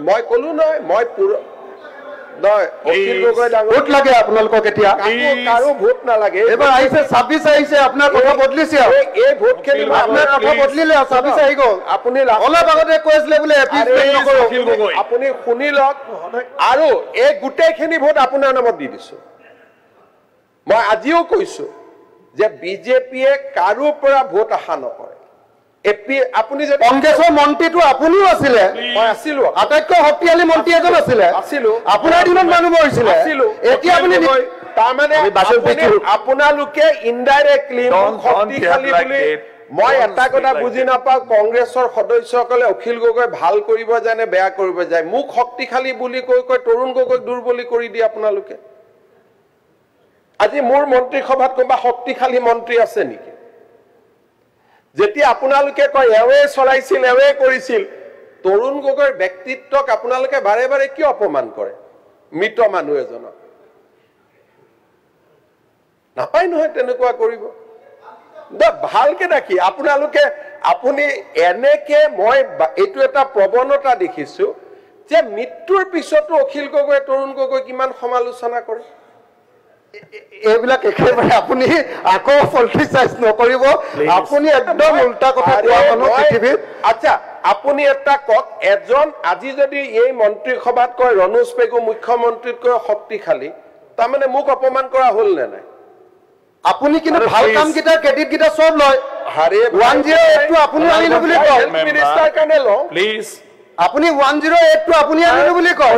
মই কলো নহয় মই ভোট লাগে আপোনালোকক এতিয়া কাৰো ভোট নালাগে এবাৰ আহিছে 26 আহিছে আপোনাৰ কথা বদলিছে এই ভোট খেলিব আপোনাৰ কথা বদলিলে 26 আহি গ'ল আপুনি অলপ আগতে কৈছিলে বোলে আপুনি শুনি লওক আৰু এই গোটেইখিনি ভোট আপোনাৰ নামত দি দিছো মই আজিও কৈছো যে বিজেপিয়ে কাৰো পৰা ভোট আশা নকৰে আপুনি যদি কংগ্ৰেছৰ মন্ত্ৰীটো আপুনিও আছিলে মই আছিলো আটাইতকৈ শক্তিশালী মন্ত্ৰী এজন আছিলে আছিলো আপোনাৰ দিনত মানুহ মৰিছিলে এতিয়া আপুনি তাৰমানে আপোনালোকে ইনডাইৰেক্টলি শক্তিশালী বুলি মই এটা কথা বুজি নাপাওঁ কংগ্ৰেছৰ সদস্যসকলে অখিল গগৈ ভাল কৰিব জানে বেয়া কৰিব যায় মোক শক্তিশালী বুলি কৈ তৰুণ গগৈক দুৰ্বলী কৰি দিয়ে আপোনালোকে আজি মোৰ মন্ত্ৰী সভাত কোনোবা শক্তিশালী মন্ত্ৰী আছে নেকি যেতিয়া আপোনালোকে কয় এৱে চলাইছিল এৱে কৰিছিল তৰুণ গগৈৰ ব্যক্তিত্বক আপোনালোকে বাৰে বাৰে কিয় অপমান কৰে মৃত মানুহ এজনক নাপায় নহয় তেনেকুৱা কৰিব ভালকে দেখি আপোনালোকে আপুনি এনেকে মই এইটো এটা প্ৰৱণতা দেখিছো যে মৃত্যুৰ পিছতো অখিল গগৈ তৰুণ গগৈ কিমান সমালোচনা কৰে এইবিলাক একেবাৰে আপুনি আকৌ পলিটিসাইজ নকৰিব আপুনি একদম উল্টা কথা কোৱা মানুহ পৃথিৱীত আচ্ছা আপুনি এটা কক এজন আজি যদি এই মন্ত্ৰী সভাত কয় ৰনোজ পেগু মুখ্যমন্ত্ৰীতকৈ শক্তিশালী তাৰমানে মোক অপমান কৰা হল নে নাই আপুনি কিন্তু ভাল কাম কিটা ক্ৰেডিট কিটা সব লয় হাৰে 108 টো আপুনি আনিলে বুলি কয় মিনিষ্টাৰ কানে ল প্লিজ আপুনি 108 টো আপুনি আনিলে বুলি কয়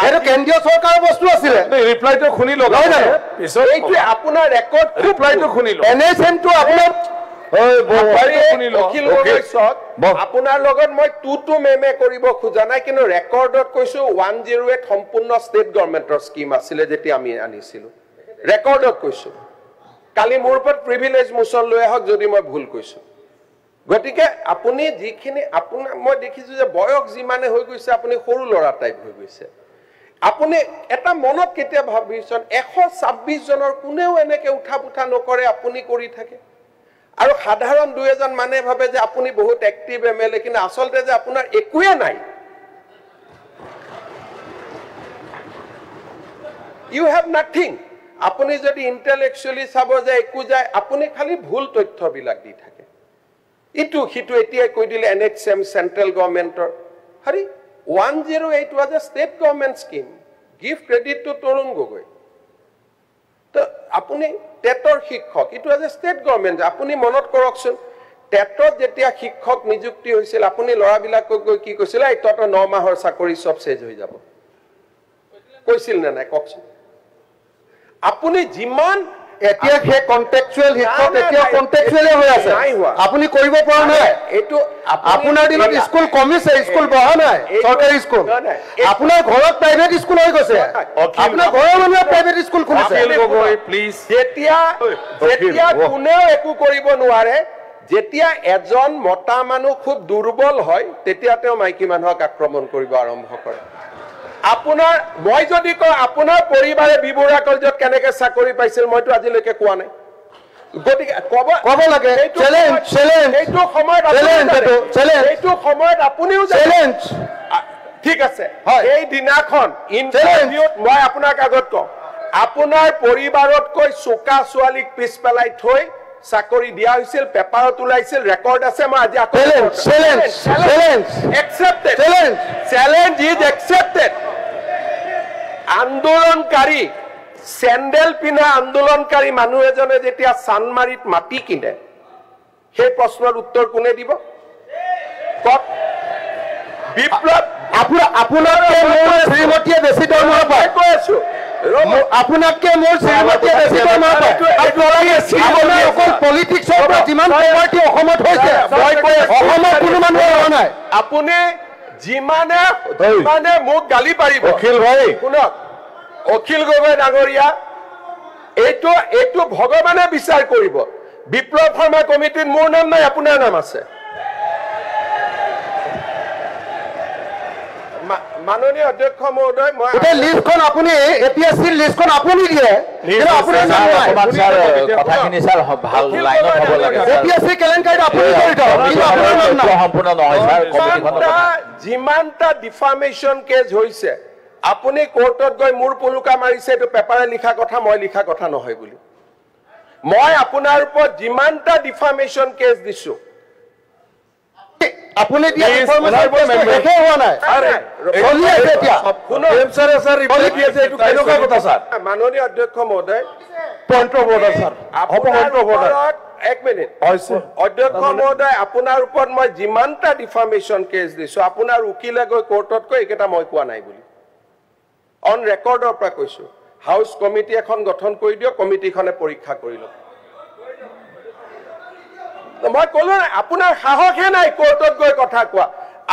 এটো কেন্দ্ৰীয় চৰকাৰৰ বস্তু আছিল ৰিপ্লাইটো শুনি লওক এইটো আপোনাৰ ৰেকৰ্ড ৰিপ্লাইটো শুনি লওক এনএসএম টো আপোনাৰ আপোনাৰ লগত মই টু মেমে কৰিব খোজা নাই কিন্তু ৰেকৰ্ডত কৈছো 108 সম্পূৰ্ণ ষ্টেট গভৰ্ণমেণ্টৰ স্কিম আছিলে যেতিয়া আমি আনিছিলো ৰেকৰ্ডত কৈছো কালি মোৰ ওপৰত প্ৰিভিলেজ মোচন লৈ আহক যদি মই ভুল কৈছো গতিকে আপুনি যিখিনি আপোনাৰ মই দেখিছো যে বয়স যিমানে হৈ গৈছে আপুনি সৰু ল'ৰা টাইপ হৈ গৈছে আপুনি এটা মনত কেতিয়া ভাবিছন 126 জনৰ কোনেও এনেকে উঠা পুঠা নকৰে আপুনি কৰি থাকে আৰু সাধাৰণ দুই এজন মানে ভাবে যে আপুনি বহুত এক্টিভ এমএলএ কিন্তু আসলতে যে আপোনাৰ একোৱে নাই ইউ হ্যাভ নাথিং আপুনি যদি ইন্টেলেকচুয়ালি চাব যে একো যায় আপুনি খালি ভুল তথ্য বিলাক দি থাকে ইটু হিটু এতিয়া কৈ দিলে এনএক্সএম সেন্ট্রাল গভৰ্নমেন্টৰ হৰি 108 was a state government scheme give credit to Tarun Gogoi তো আপুনি টেটৰ শিক্ষক it was a state government আপুনি মনত কৰকচোন টেটত যেতিয়া শিক্ষক নিযুক্তি হৈছিল আপুনি লৰাবিলাকক কি কৈছিল এই তত 9 মাহৰ চাকৰি সব শেষ হৈ যাব কৈছিল না নাই ককচোন আপুনি যিমান এতিয়া হে কন্টেক্সুয়াল শিক্ষক এতিয়া কন্টেক্সুয়ালে হৈ আছে আপুনি কৰিব পৰা নাই এটো আপোনাৰ দিনত স্কুল কমিছে স্কুল বহা নাই চৰকাৰী স্কুল আপোনাৰ ঘৰত প্ৰাইভেট স্কুল হৈ গৈছে আপোনাৰ ঘৰৰ মানুহে প্ৰাইভেট স্কুল খুলিছে প্লিজ যেতিয়া কোনেও একো কৰিব নোৱাৰে যেতিয়া এজন মতা মানুহ খুব দুৰ্বল হয় তেতিয়া তেওঁ মাইকী মানুহক আক্ৰমণ কৰিব আৰম্ভ কৰে আপোনাৰ মই যদি কওঁ আপোনাৰ পৰিবাৰে বিবৰা কলেজত কেনেকে চাকৰি পাইছিল মইতো আজিলৈকে কোৱা নাই গতিকে কব লাগে চ্যালেঞ্জ এইটো সময়ত আপুনিও চ্যালেঞ্জ ঠিক আছে এই দিনাখন ইন্টাৰভিউত মই আপোনাক আগত কওঁ আপোনাৰ পৰিবাৰতকৈ চোকা ছোৱালীক পিছ পেলাই থৈ চাকৰি দিয়া হৈছিল পেপাৰত ওলাইছিল ৰেকৰ্ড আছে মই আজি চ্যালেঞ্জ ইজ একসেপ্টেড আন্দোলনকাৰী স্যান্ডেল পিনা আন্দোলনকাৰী মানুহ এজনে যেতিয়া সানমাৰিত মাটি কিনে সেই প্ৰশ্নৰ উত্তৰ কোনে দিব বিপ্লৱ আপোনাতকে মোৰ শ্ৰীমতীয়ে বেছি দৰমহা পায় কৈ আছো আপোনাতকে মোৰ শ্ৰীমতীয়ে বেছি দৰমহা পায় অকল পলিটিক্সৰ পৰা যিমান পাৰ্টি অসমত হৈছে অসমত কোনো মানুহ হোৱা নাই আপুনি যিমানে মোক গালি পাৰিব অখিল ভাই শুনক অখিল গগৈ ডাঙৰীয়া এইটো ভগৱানে বিচাৰ কৰিব বিপ্লৱ শৰ্মা কমিটিত মোৰ নাম নাই আপোনাৰ নাম আছে মাননীয় অধ্যক্ষ মহোদয় মই গোটেই লিষ্টখন আপুনি APSC লিষ্টখন আপুনি দিয়ে কিন্তু আপোনাৰ নাম নাই কথাখিনি স্যাৰ ভাল লাইনত হ'ব লাগে APSC কেলেংকাৰীত আপুনি জড়িত কিন্তু আপোনাৰ নাম নাই সম্পূৰ্ণ নহয় স্যাৰ যিমানটা ডিফামেশ্যন কেছ হৈছে আপুনি কোৰ্টত গৈ মোৰ পুলুকা মাৰিছে এইটো পেপাৰে লিখা কথা মই লিখা কথা নহয় বুলি মই আপোনাৰ ওপৰত যিমানটা ডিফামেশ্যন কেছ দিছো আপুনি দিয়া ইনফৰমেশ্যন দেখে হোৱা নাই চলি আছে এতিয়া মাননীয় অধ্যক্ষ মহোদয় পইণ্ট অফ অৰ্ডাৰ স্যাৰ এক মিনিট অধ্যক্ষ মহোদয় আপোনাৰ ওপৰত মই যিমানটা ডিফামেশ্যন কেছ দিছো আপোনাৰ উকিলে গৈ কোৰ্টত কৈ এইকেইটা মই কোৱা নাই বুলি অন ৰেকৰ্ডৰ পৰা কৈছো হাউচ কমিটি এখন গঠন কৰি দিয়ক কমিটিখনে পৰীক্ষা কৰি লওক মই কলো নাই আপোনাৰ সাহসে নাই কোৰ্টত গৈ কথা কোৱা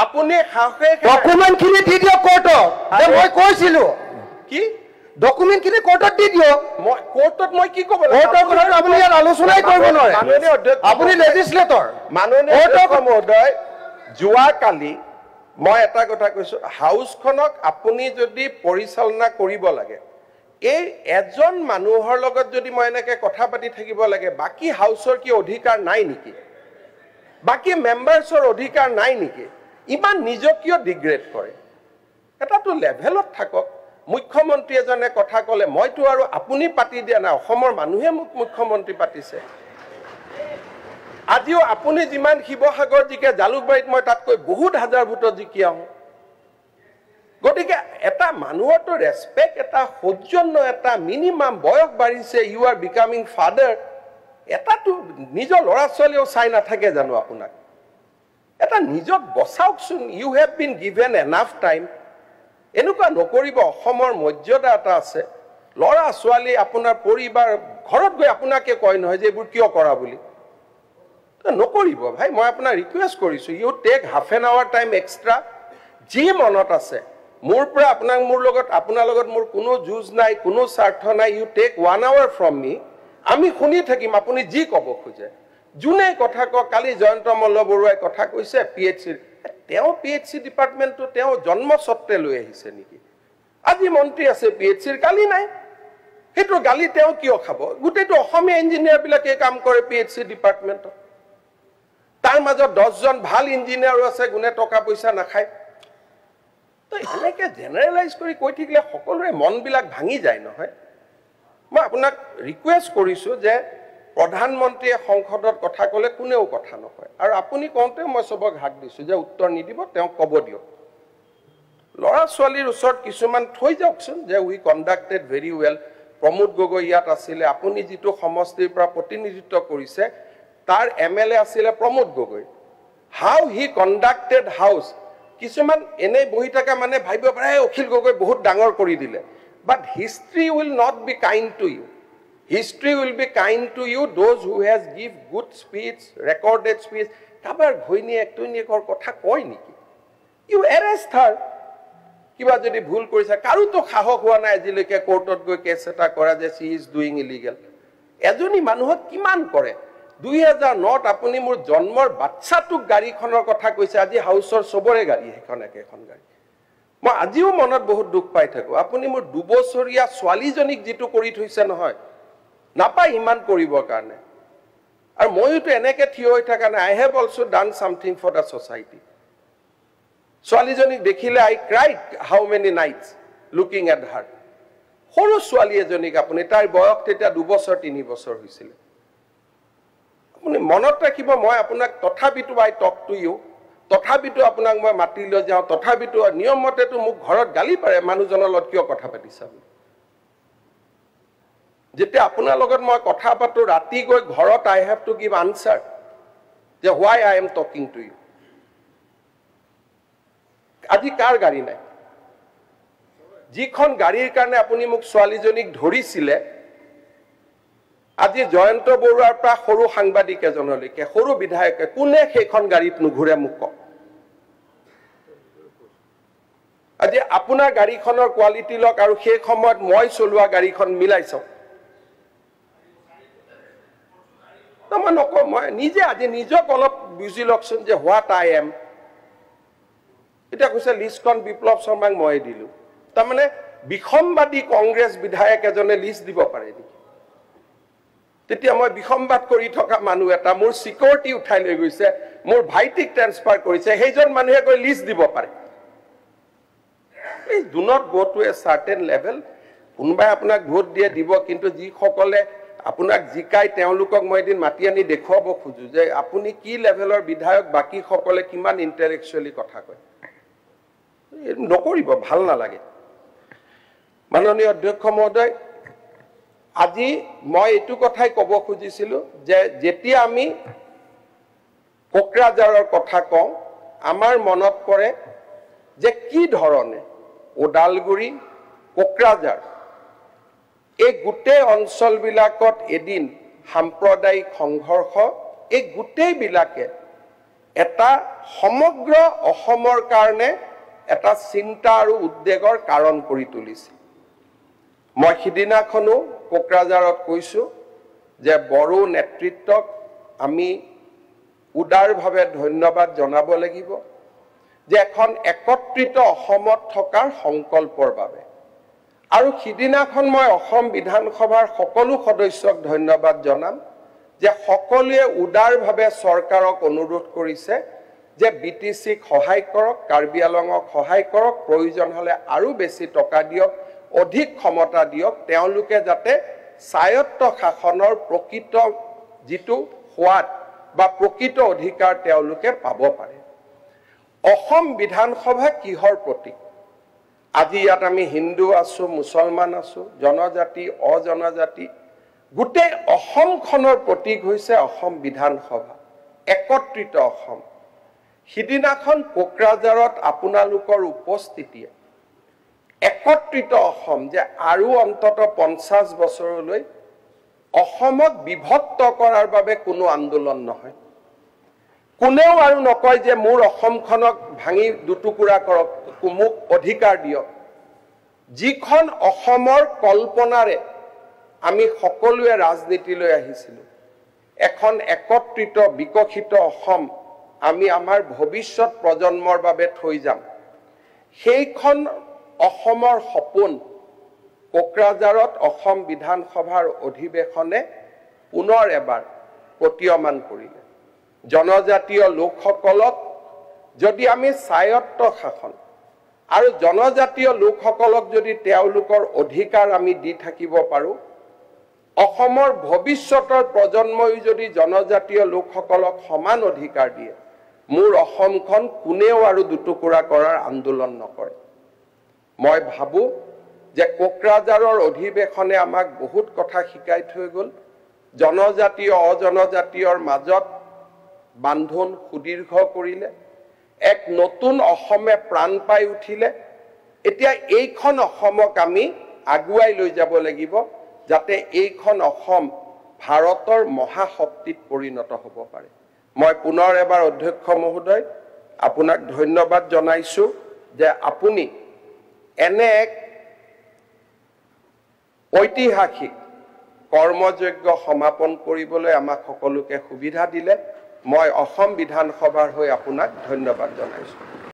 আপুনি সাহসে ডকুমেণ্টখিনি দি দিয়ক কোৰ্টত মই কৈছিলো কি ডকুমেণ্টখিনি কোৰ্টত দি দিয়ক মই কোৰ্টত মই কি ক'ব কোৰ্টৰ কথা আপুনি ইয়াত আলোচনাই কৰিব নোৱাৰে মাননীয় অধ্যক্ষ আপুনি লেজিছলেটৰ মাননীয় অধ্যক্ষ মহোদয় যোৱাকালি মই এটা কথা কৈছো হাউচখনক আপুনি যদি পৰিচালনা কৰিব লাগে এই এজন মানুহৰ লগত যদি মই এনেকে কথা পাতি থাকিব লাগে বাকি হাউচৰ কি অধিকাৰ নাই নেকি বাকি মেম্বাৰ্ছৰ অধিকাৰ নাই নেকি ইমান নিজক কিয় ডিগ্ৰেড কৰে এটাতো লেভেলত থাকক মুখ্যমন্ত্ৰী এজনে কথা ক'লে মইতো আৰু আপুনি পাতি দিয়া নাই অসমৰ মানুহে মোক মুখ্যমন্ত্ৰী পাতিছে আজিও আপুনি যিমান শিৱসাগৰ জিকে জালুকবাৰীত মই তাতকৈ বহুত হাজাৰ ভোটত জিকি আহোঁ গতিকে এটা মানুহৰতো ৰেছপেক্ট এটা সৌজন্য এটা মিনিমাম বয়স বাঢ়িছে ইউ আৰ বিকামিং ফাদাৰ এটাতো নিজৰ ল'ৰা ছোৱালীও চাই নাথাকে জানো আপোনাক এটা নিজক বচাওকচোন you have been given enough time এনেকুৱা নকৰিব অসমৰ মৰ্যাদা এটা আছে ল'ৰা ছোৱালী আপোনাৰ পৰিবাৰ ঘৰত গৈ আপোনাকে কয় নহয় যে এইবোৰ কিয় কৰা বুলি নকৰিব ভাই মই আপোনাক ৰিকুৱেষ্ট কৰিছোঁ you take half an hour time extra যি মনত আছে মোৰ পৰা আপোনাৰ লগত মোৰ কোনো যুঁজ নাই কোনো স্বাৰ্থ নাই ইউ টেক 1 hour ফ্ৰম মি আমি শুনি থাকিম আপুনি যি ক'ব খোজে যোনে কথা কয় কালি জয়ন্ত মল্ল বৰুৱাই কথা কৈছে PHC তেওঁ PHC ডিপাৰ্টমেণ্টটো তেওঁ জন্মস্বত্বে লৈ আহিছে নেকি আজি মন্ত্ৰী আছে PHCৰ গালি নাই সেইটো গালি তেওঁ কিয় খাব গোটেইটো অসমীয়া ইঞ্জিনিয়াৰবিলাকে কাম কৰে PHC ডিপাৰ্টমেণ্টত তাৰ মাজত 10 জন ভাল ইঞ্জিনিয়াৰো আছে গুণে টকা পইচা নাখায় তো এনেকে জেনেৰেলাইজ কৰি কৈ থাকিলে সকলোৰে মনবিলাক ভাঙি যায় নহয় মই আপোনাক ৰিকুৱেষ্ট কৰিছোঁ যে প্ৰধানমন্ত্ৰীয়ে সংসদত কথা ক'লে কোনেও কথা নকয় আৰু আপুনি কওঁতে মই সবক হাক দিছোঁ যে উত্তৰ নিদিব তেওঁ ক'ব দিয়ক ল'ৰা ছোৱালীৰ ওচৰত কিছুমান থৈ যাওকচোন যে we conducted very well Pramod Gogoi ইয়াত আছিলে আপুনি যিটো সমষ্টিৰ পৰা প্ৰতিনিধিত্ব কৰিছে তাৰ MLA আছিলে Pramod Gogoi how he conducted house কিছুমান এনেই বহি থকা মানে ভাবিব পাৰে অখিল গগৈ বহুত ডাঙৰ কৰি দিলে but history will not be kind to you history will be kind to you those who has give good speech recorded speech কাৰোবাৰ ঘৈণীয়েক টৈণীয়েকৰ কথা কয় নেকি ইউ এৰেষ্ট হাৰ কিবা যদি ভুল কৰিছে কাৰোতো সাহস হোৱা নাই আজিলৈকে কোৰ্টত গৈ কেছ এটা কৰা যে চি ইজ ডুইং ইলিগেল এজনী মানুহক কিমান কৰে 2009 আপুনি মোৰ জন্মৰ বাচ্চাটোক গাড়ীখনৰ কথা কৈছে আজি হাউচৰ সবৰে গাড়ী এখন একেখন গাড়ী মই আজিও মনত বহুত দুখ পাই থাকো আপুনি মোৰ 2 বছৰীয়া ছোৱালীজনীক যিটো কৰি থৈছে নহয় নাপায় ইমান কৰিবৰ কাৰণে আৰু মইতো এনেকে থিয় হৈ থকা নাই I have also done something for the society ছোৱালীজনীক দেখিলে I cried how many nights looking at her সৰু ছোৱালী এজনীক আপুনি তাৰ বয়স তেতিয়া 2 বছৰ 3 বছৰ হৈছিল আপুনি মনত ৰাখিব মই আপোনাক তথাপিতো আই টক টু ইউ তথাপিতো আপোনাক মই মাতি লৈ যাওঁ তথাপিতো নিয়মতেতো মোক ঘৰত গালি পাৰে মানুহজনৰ লগত কিয় কথা পাতিছা যেতিয়া আপোনাৰ লগত মই কথা পাতো ৰাতি গৈ ঘৰত I have to give answer যে why I am talking to you আজি কাৰ গাড়ী নাই যিখন গাড়ীৰ কাৰণে আপুনি মোক ছোৱালীজনীক ধৰিছিলে আজি জয়ন্ত বৰুৱাৰ পৰা সৰু সাংবাদিক এজনলৈকে সৰু বিধায়কে কোনে সেইখন গাড়ীত নুঘুৰে মোক কওক আজি আপোনাৰ গাড়ীখনৰ কোৱালিটি লক আৰু সেই সময়ত মই চলোৱা গাড়ীখন মিলাই চাওক মই নকওঁ মই নিজে আজি নিজক অলপ বুজি লওকচোন যে হোৱাট আই এম এটা কৈছে লিষ্টখন বিপ্লৱ শৰ্মাক মই দিলো তাৰমানে বিসম্বাদী কংগ্ৰেছ বিধায়ক এজনে লিষ্ট দিব পাৰে নেকি তেতিয়া মই বিসম্বাদ কৰি থকা মানুহ এটা মোৰ সিকিউৰিটি উঠাই লৈ গৈছে মোৰ ভাইটিক ট্ৰান্সফাৰ কৰিছে সেইজন মানুহে গৈ লিষ্ট দিব পাৰে এই do not go to a certain level কোনোবাই আপোনাক ভোট দিয়ে দিব কিন্তু যিসকলে আপোনাক জিকাই তেওঁলোকক মই এদিন মাতি আনি দেখুৱাব খুজো যে আপুনি কি লেভেলৰ বিধায়ক বাকি সকলে কিমান ইন্টেলেকচুৱেলি কথা কয় নকৰিব ভাল নালাগে মাননীয় অধ্যক্ষ মহোদয় আজি মই এইটো কথাই ক'ব খুজিছিলো যে যেতিয়া আমি কোকৰাঝাৰৰ কথা কওঁ আমাৰ মনত পৰে যে কি ধৰণে ওদালগুৰি কোকৰাঝাৰ এই গোটেই অঞ্চলবিলাকত এদিন সাম্প্ৰদায়িক সংঘৰ্ষ এই গোটেইবিলাকে এটা সমগ্ৰ অসমৰ কাৰণে এটা চিন্তা আৰু উদ্বেগৰ কাৰণ কৰি তুলিছে মই সিদিনাখনো কোকৰাঝাৰত কৈছো যে বড়ো নেতৃত্বক আমি উদাৰভাৱে ধন্যবাদ জনাব লাগিব যে এখন একত্ৰিত অসমত থকাৰ সংকল্পৰ বাবে আৰু সিদিনাখন মই অসম বিধানসভাৰ সকলো সদস্যক ধন্যবাদ জনাম যে সকলোৱে উদাৰভাৱে চৰকাৰক অনুৰোধ কৰিছে যে বিটিসিক সহায় কৰক কাৰ্বি আলঙক সহায় কৰক প্ৰয়োজন হলে আৰু বেছি টকা দিয়ক অধিক ক্ষমতা দিয়ক তেওঁলোকে যাতে স্বায়ত্ত শাসনৰ প্ৰকৃত যিটো সোৱাদ বা প্ৰকৃত অধিকাৰ তেওঁলোকে পাব পাৰে অসম বিধানসভা কিহৰ প্ৰতীক আজি ইয়াত আমি হিন্দু আছো মুছলমান আছো জনজাতি অজনজাতি গোটেই অসমখনৰ প্ৰতীক হৈছে অসম বিধানসভা একত্ৰিত অসম সিদিনাখন কোকৰাঝাৰত আপোনালোকৰ উপস্থিতিয়ে একত্ৰিত অসম যে আৰু অন্তত 50 বছৰলৈ অসমক বিভক্ত কৰাৰ বাবে কোনো আন্দোলন নহয় কোনেও আৰু নকয় যে মোৰ অসমখনক ভাঙি দুটুকুৰা কৰক মোক অধিকাৰ দিয়ক যিখন অসমৰ কল্পনাৰে আমি সকলোৱে ৰাজনীতিলৈ আহিছিলো এখন একত্ৰিত বিকশিত অসম আমি আমাৰ ভৱিষ্যত প্ৰজন্মৰ বাবে থৈ যাম সেইখন অসমৰ সপোন কোকৰাঝাৰত অসম বিধানসভাৰ অধিৱেশনে পুনৰ এবাৰ প্ৰতীয়মান কৰিলে জনজাতীয় লোকসকলক যদি আমি স্বায়ত্ত শাসন আৰু জনজাতীয় লোকসকলক যদি তেওঁলোকৰ অধিকাৰ আমি দি থাকিব পাৰো অসমৰ ভৱিষ্যতৰ প্ৰজন্মই যদি জনজাতীয় লোকসকলক সমান অধিকাৰ দিয়ে মোৰ অসমখন কোনেও আৰু দুটুকুৰা কৰাৰ আন্দোলন নকৰে মই ভাবো যে কোকৰাঝাৰৰ অধিৱেশনে আমাক বহুত কথা শিকাই থৈ গল জনজাতীয় অজনজাতীয়ৰ মাজত বান্ধোন সুদীৰ্ঘ কৰিলে এক নতুন অসমে প্ৰাণ পাই উঠিলে এতিয়া এইখন অসমক আমি আগুৱাই লৈ যাব লাগিব যাতে এইখন অসম ভাৰতৰ মহাশক্তিত পৰিণত হ'ব পাৰে মই পুনৰ এবাৰ অধ্যক্ষ মহোদয় আপোনাক ধন্যবাদ জনাইছো যে আপুনি এনে এক ঐতিহাসিক কৰ্মযজ্ঞ সমাপন কৰিবলৈ আমাক সকলোকে সুবিধা দিলে মই অসম বিধানসভাৰ হৈ আপোনাক ধন্যবাদ জনাইছো